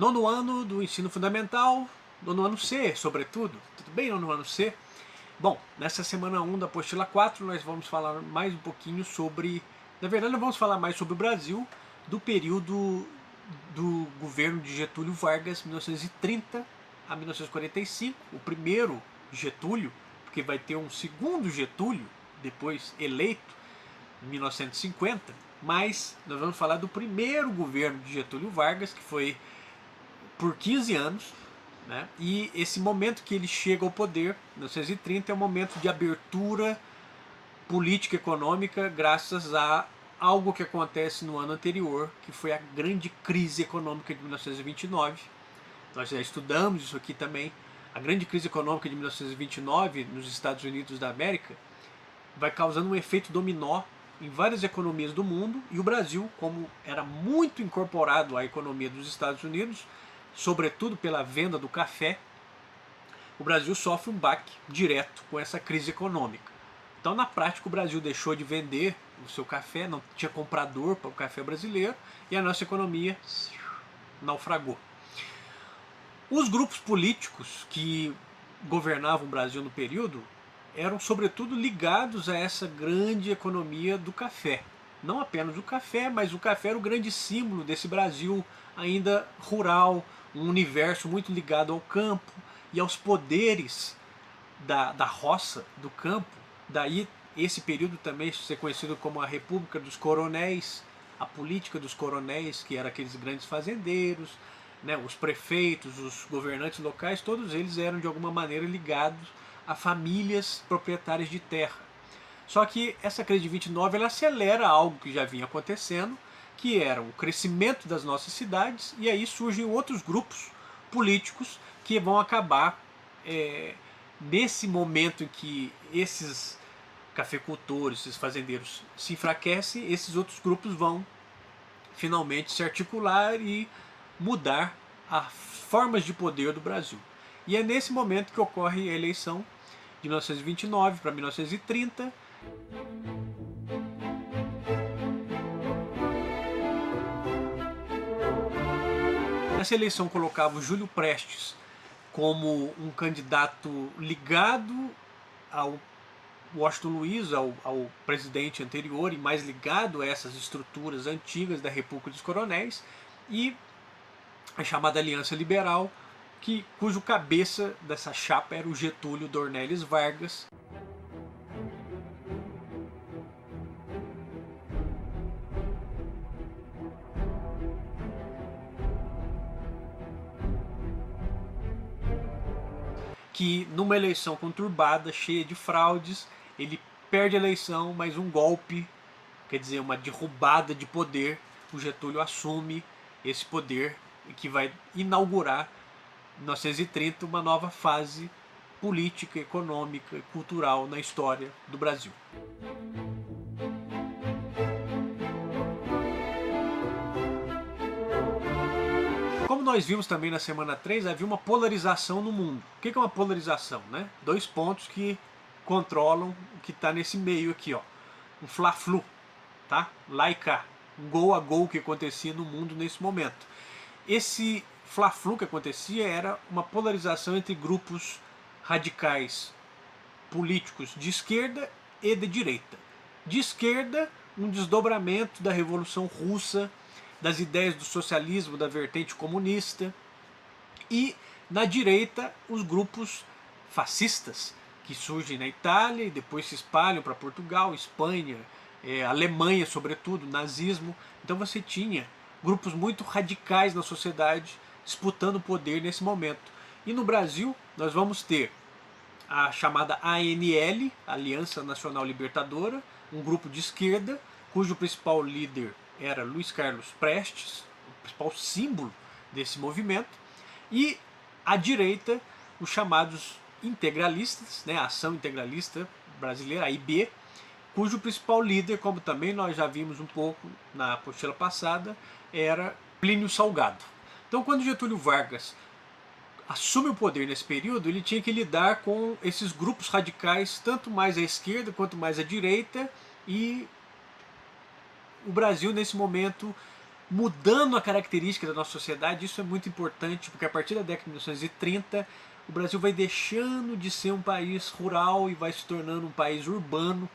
Nono ano do ensino fundamental, nono ano C, sobretudo. Tudo bem, nono ano C? Bom, nessa semana 1 da apostila 4 nós vamos falar mais um pouquinho sobre... Na verdade, nós vamos falar mais sobre o Brasil do período do governo de Getúlio Vargas, 1930 a 1945, o primeiro Getúlio, porque vai ter um segundo Getúlio, depois eleito, em 1950, mas nós vamos falar do primeiro governo de Getúlio Vargas, que foi por 15 anos, né? E esse momento que ele chega ao poder, 1930, é um momento de abertura política e econômica graças a algo que acontece no ano anterior, que foi a grande crise econômica de 1929. Nós já estudamos isso aqui também. A grande crise econômica de 1929 nos Estados Unidos da América vai causando um efeito dominó em várias economias do mundo, e o Brasil, como era muito incorporado à economia dos Estados Unidos, sobretudo pela venda do café, o Brasil sofre um baque direto com essa crise econômica. Então, na prática, o Brasil deixou de vender o seu café, não tinha comprador para o café brasileiro, e a nossa economia naufragou. Os grupos políticos que governavam o Brasil no período eram sobretudo ligados a essa grande economia do café. Não apenas o café, mas o café era o grande símbolo desse Brasil ainda rural, um universo muito ligado ao campo e aos poderes da roça, do campo. Daí esse período também ser conhecido como a República dos Coronéis, a política dos coronéis, que eram aqueles grandes fazendeiros, né, os prefeitos, os governantes locais, todos eles eram de alguma maneira ligados a famílias proprietárias de terra. Só que essa crise de 29 ela acelera algo que já vinha acontecendo, que era o crescimento das nossas cidades, e aí surgem outros grupos políticos que vão acabar, nesse momento em que esses cafeicultores, esses fazendeiros se enfraquecem, esses outros grupos vão finalmente se articular e mudar as formas de poder do Brasil. E é nesse momento que ocorre a eleição de 1929 para 1930. Essa eleição colocava o Júlio Prestes como um candidato ligado ao Washington Luiz, ao presidente anterior, e mais ligado a essas estruturas antigas da República dos Coronéis, e a chamada Aliança Liberal, cujo cabeça dessa chapa era o Getúlio Dornelles Vargas. Que numa eleição conturbada, cheia de fraudes, ele perde a eleição, mas um golpe, quer dizer, uma derrubada de poder, o Getúlio assume esse poder, que vai inaugurar, em 1930, uma nova fase política, econômica e cultural na história do Brasil. Como nós vimos também na semana 3, havia uma polarização no mundo. O que é uma polarização, né? Dois pontos que controlam o que está nesse meio aqui, ó. Um fla-flu, tá? Lá e cá. Um gol a gol que acontecia no mundo nesse momento. Esse fla-flu que acontecia era uma polarização entre grupos radicais políticos de esquerda e de direita. De esquerda, um desdobramento da Revolução Russa, das ideias do socialismo, da vertente comunista, e na direita os grupos fascistas que surgem na Itália e depois se espalham para Portugal, Espanha, Alemanha sobretudo, nazismo. Então você tinha grupos muito radicais na sociedade disputando poder nesse momento. E no Brasil nós vamos ter a chamada ANL, Aliança Nacional Libertadora, um grupo de esquerda, cujo principal líder era Luiz Carlos Prestes, o principal símbolo desse movimento, e à direita os chamados integralistas, né, a Ação Integralista Brasileira, a IB, cujo principal líder, como também nós já vimos um pouco na apostila passada, era Plínio Salgado. Então, quando Getúlio Vargas assume o poder nesse período, ele tinha que lidar com esses grupos radicais, tanto mais à esquerda quanto mais à direita, e o Brasil nesse momento mudando a característica da nossa sociedade. Isso é muito importante, porque a partir da década de 1930 o Brasil vai deixando de ser um país rural e vai se tornando um país urbano.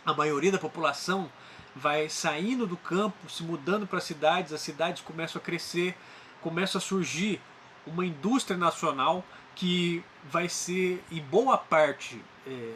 A maioria da população vai saindo do campo, se mudando para as cidades começam a crescer, começa a surgir uma indústria nacional que vai ser, em boa parte,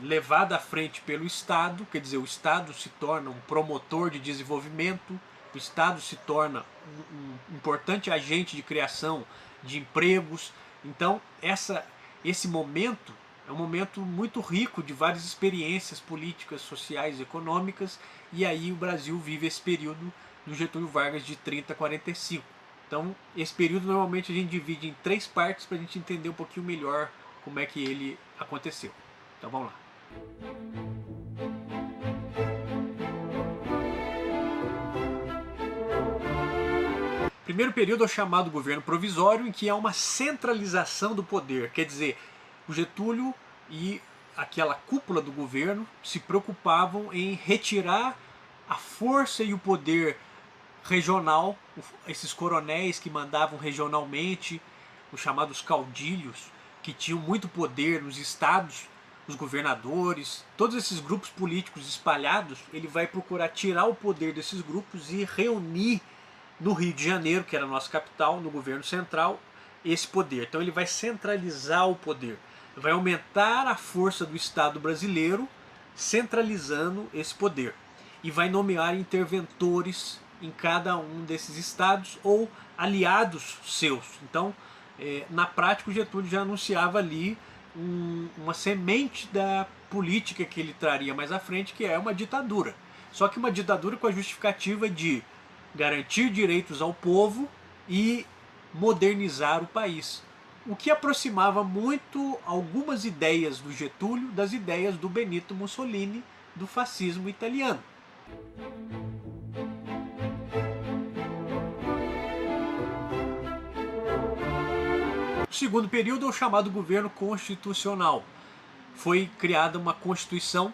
levada à frente pelo Estado, quer dizer, o Estado se torna um promotor de desenvolvimento, o Estado se torna um importante agente de criação de empregos. Então, esse momento é um momento muito rico de várias experiências políticas, sociais, econômicas, e aí o Brasil vive esse período do Getúlio Vargas de 30 a 45. Então, esse período normalmente a gente divide em 3 partes para a gente entender um pouquinho melhor como é que ele aconteceu. Então vamos lá. Primeiro período é o chamado governo provisório, em que há uma centralização do poder, quer dizer, o Getúlio e aquela cúpula do governo se preocupavam em retirar a força e o poder regional, esses coronéis que mandavam regionalmente, os chamados caudilhos, que tinham muito poder nos estados, os governadores, todos esses grupos políticos espalhados, ele vai procurar tirar o poder desses grupos e reunir no Rio de Janeiro, que era a nossa capital, no governo central, esse poder. Então ele vai centralizar o poder, vai aumentar a força do Estado brasileiro, centralizando esse poder. E vai nomear interventores em cada um desses estados ou aliados seus. Então, na prática, o Getúlio já anunciava ali uma semente da política que ele traria mais à frente, que é uma ditadura. Só que uma ditadura com a justificativa de garantir direitos ao povo e modernizar o país. O que aproximava muito algumas ideias do Getúlio das ideias do Benito Mussolini, do fascismo italiano. O segundo período é o chamado governo constitucional. Foi criada uma Constituição,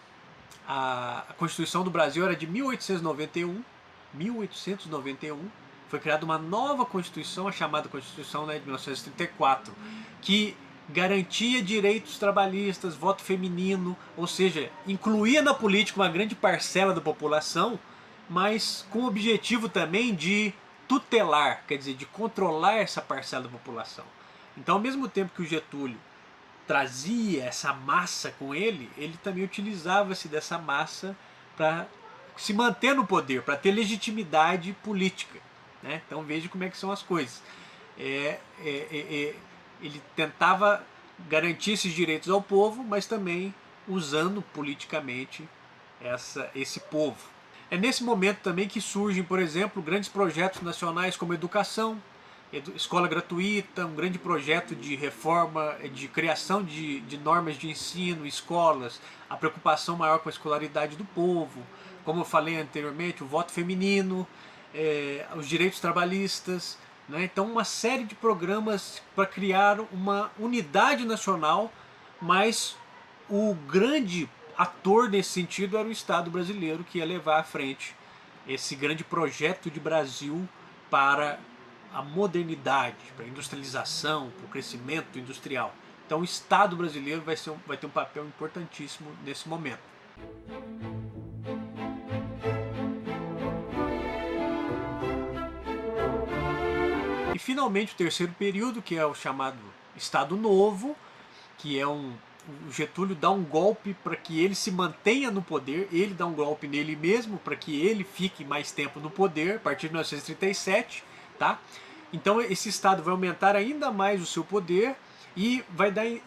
a Constituição do Brasil era de 1891, foi criada uma nova Constituição, a chamada Constituição de 1934, que garantia direitos trabalhistas, voto feminino, ou seja, incluía na política uma grande parcela da população, mas com o objetivo também de tutelar, quer dizer, de controlar essa parcela da população. Então, ao mesmo tempo que o Getúlio trazia essa massa com ele, ele também utilizava-se dessa massa para se manter no poder, para ter legitimidade política. Né? Então veja como é que são as coisas. Ele tentava garantir esses direitos ao povo, mas também usando politicamente esse povo. É nesse momento também que surgem, por exemplo, grandes projetos nacionais como educação, escola gratuita, um grande projeto de reforma, de criação de normas de ensino, escolas, a preocupação maior com a escolaridade do povo, como eu falei anteriormente, o voto feminino, os direitos trabalhistas, né? Então uma série de programas para criar uma unidade nacional, mas o grande ator nesse sentido era o Estado brasileiro, que ia levar à frente esse grande projeto de Brasil para a modernidade, para a industrialização, para o crescimento industrial. Então o Estado brasileiro vai ter um papel importantíssimo nesse momento. E finalmente o terceiro período, que é o chamado Estado Novo, que é o Getúlio dá um golpe para que ele se mantenha no poder, ele dá um golpe nele mesmo para que ele fique mais tempo no poder, a partir de 1937, tá? Então esse Estado vai aumentar ainda mais o seu poder e vai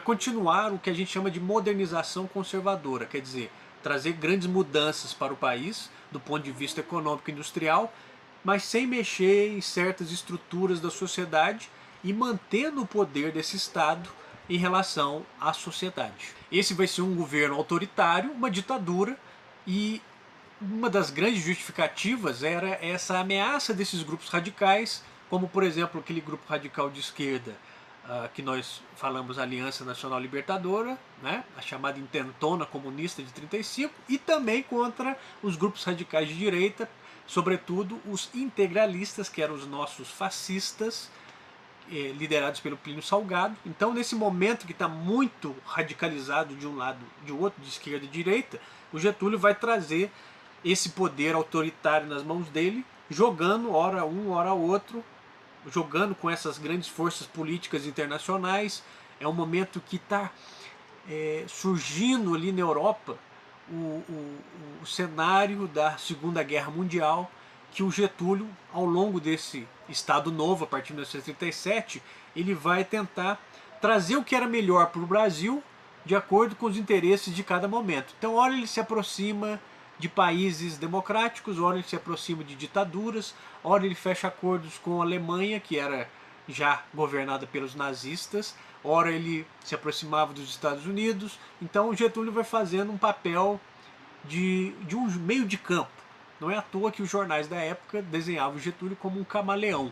continuar o que a gente chama de modernização conservadora, quer dizer, trazer grandes mudanças para o país, do ponto de vista econômico e industrial, mas sem mexer em certas estruturas da sociedade e mantendo o poder desse Estado em relação à sociedade. Esse vai ser um governo autoritário, uma ditadura, e uma das grandes justificativas era essa ameaça desses grupos radicais, como por exemplo aquele grupo radical de esquerda, que nós falamos Aliança Nacional Libertadora, né, a chamada Intentona Comunista de 35, e também contra os grupos radicais de direita, sobretudo os integralistas, que eram os nossos fascistas, liderados pelo Plínio Salgado. Então, nesse momento que está muito radicalizado de um lado de outro, de esquerda e direita, o Getúlio vai trazer esse poder autoritário nas mãos dele, jogando ora um, ora outro, jogando com essas grandes forças políticas internacionais. É um momento que está surgindo ali na Europa o cenário da Segunda Guerra Mundial, que o Getúlio, ao longo desse Estado Novo, a partir de 1937, ele vai tentar trazer o que era melhor para o Brasil, de acordo com os interesses de cada momento. Então, ora ele se aproxima de países democráticos, ora ele se aproxima de ditaduras, ora ele fecha acordos com a Alemanha, que era já governada pelos nazistas, ora ele se aproximava dos Estados Unidos. Então o Getúlio vai fazendo um papel de um meio de campo. Não é à toa que os jornais da época desenhavam o Getúlio como um camaleão.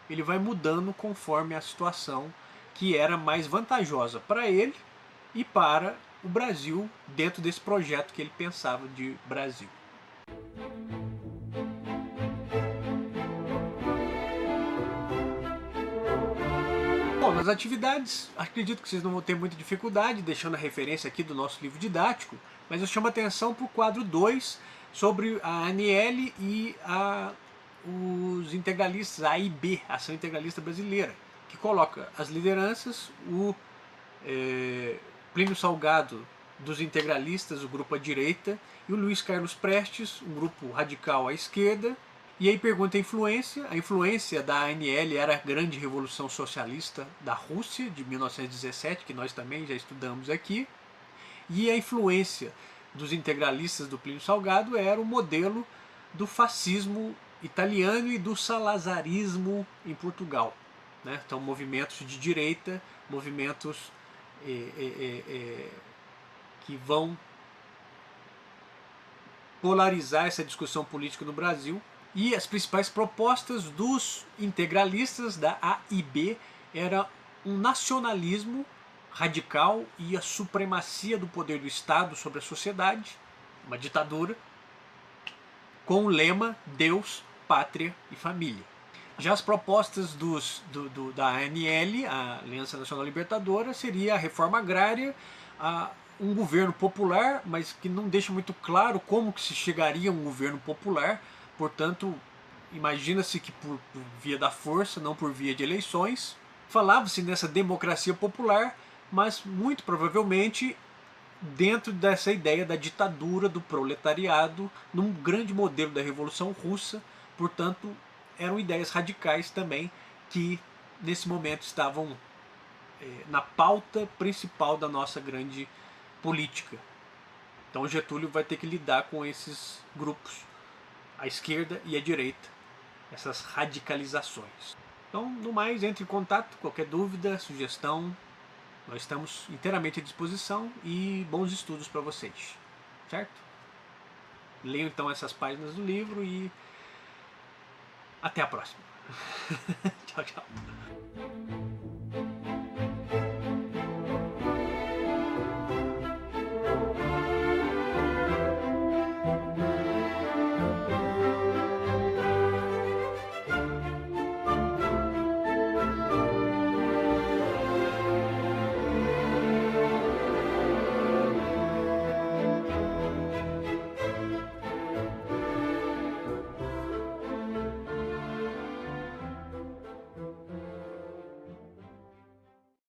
Ele vai mudando conforme a situação que era mais vantajosa para ele e para o Brasil, dentro desse projeto que ele pensava de Brasil. Bom, nas atividades, acredito que vocês não vão ter muita dificuldade, deixando a referência aqui do nosso livro didático, mas eu chamo a atenção para o quadro 2, sobre a ANL e os integralistas, a AIB, Ação Integralista Brasileira, que coloca as lideranças, o Plínio Salgado dos integralistas, o grupo à direita, e o Luiz Carlos Prestes, um grupo radical à esquerda. E aí pergunta a influência. A influência da ANL era a Grande Revolução Socialista da Rússia, de 1917, que nós também já estudamos aqui. E a influência dos integralistas do Plínio Salgado era o modelo do fascismo italiano e do salazarismo em Portugal, né? Então, movimentos de direita, movimentos que vão polarizar essa discussão política no Brasil. E as principais propostas dos integralistas da AIB era um nacionalismo radical e a supremacia do poder do Estado sobre a sociedade, uma ditadura, com o lema Deus, Pátria e Família. Já as propostas da ANL, a Aliança Nacional Libertadora, seria a reforma agrária, um governo popular, mas que não deixa muito claro como que se chegaria a um governo popular. Portanto, imagina-se que por via da força, não por via de eleições. Falava-se nessa democracia popular, mas muito provavelmente dentro dessa ideia da ditadura do proletariado, num grande modelo da Revolução Russa. Portanto, eram ideias radicais também que nesse momento estavam na pauta principal da nossa grande política. Então Getúlio vai ter que lidar com esses grupos, a esquerda e a direita, essas radicalizações. Então, no mais, entre em contato, qualquer dúvida, sugestão, nós estamos inteiramente à disposição, e bons estudos para vocês, certo? Leiam então essas páginas do livro e até a próxima. Tchau, tchau.